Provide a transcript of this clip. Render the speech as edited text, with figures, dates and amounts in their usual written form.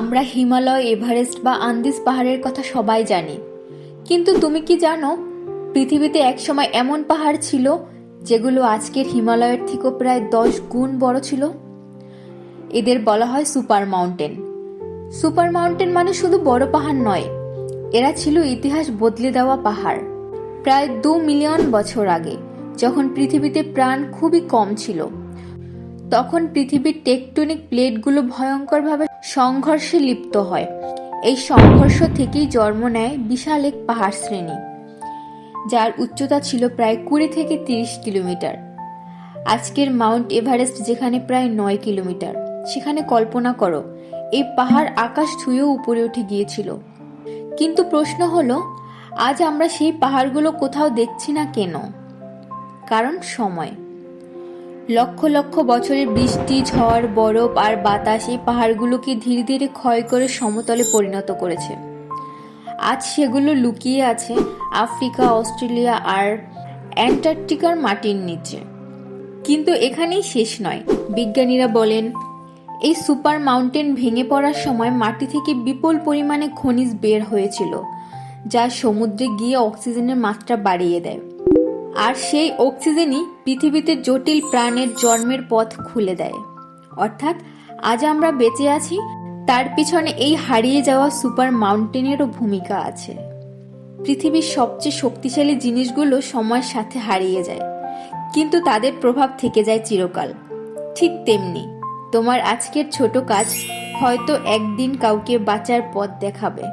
আমরা হিমালয়, এভারেস্ট বা আন্দিজ পাহাড়ের কথা সবাই জানি, কিন্তু তুমি কি জানো পৃথিবীতে একসময় এমন পাহাড় ছিল যেগুলো আজকের হিমালয়ের থেকে প্রায় 10 গুণ বড় ছিল? এদের বলা হয় সুপার মাউন্টেন। সুপার মাউন্টেন মানে শুধু বড় পাহাড় নয়, এরা ছিল ইতিহাস বদলে দেওয়া পাহাড়। প্রায় 2 মিলিয়ন বছর আগে, যখন পৃথিবীতে প্রাণ খুবই কম ছিল, তখন পৃথিবীর টেকটনিক প্লেটগুলো ভয়ঙ্করভাবে সংঘর্ষে লিপ্ত হয়। এই সংঘর্ষ থেকেই জন্ম নেয় বিশাল এক পাহাড় শ্রেণী, যার উচ্চতা ছিল প্রায় 20 থেকে 30 কিলোমিটার। আজকের মাউন্ট এভারেস্ট যেখানে প্রায় 9 কিলোমিটার, সেখানে কল্পনা করো এই পাহাড় আকাশ ছুঁয়েও উপরে উঠে গিয়েছিল। কিন্তু প্রশ্ন হলো, আজ আমরা সেই পাহাড়গুলো কোথাও দেখছি না কেন? কারণ সময়। লক্ষ লক্ষ বছরের বৃষ্টি, ঝড়, বরফ আর বাতাস এই পাহাড়গুলোকে ধীরে ধীরে ক্ষয় করে সমতলে পরিণত করেছে। আজ সেগুলো লুকিয়ে আছে আফ্রিকা, অস্ট্রেলিয়া আর অ্যান্টার্কটিকার মাটির নিচে। কিন্তু এখানেই শেষ নয়। বিজ্ঞানীরা বলেন, এই সুপার মাউন্টেন ভেঙে পড়ার সময় মাটি থেকে বিপুল পরিমাণে খনিজ বের হয়েছিল, যা সমুদ্রে গিয়ে অক্সিজেনের মাত্রা বাড়িয়ে দেয়। আর সেই অক্সিজেনই পৃথিবীতে জটিল প্রাণের জন্মের পথ খুলে দেয়। অর্থাৎ আজ আমরা বেঁচে আছি, তার পিছনে এই হারিয়ে যাওয়া সুপার মাউন্টেনেরও ভূমিকা আছে। পৃথিবীর সবচেয়ে শক্তিশালী জিনিসগুলো সময়ের সাথে হারিয়ে যায়, কিন্তু তাদের প্রভাব থেকে যায় চিরকাল। ঠিক তেমনি তোমার আজকের ছোট কাজ হয়তো একদিন কাউকে বাঁচার পথ দেখাবে।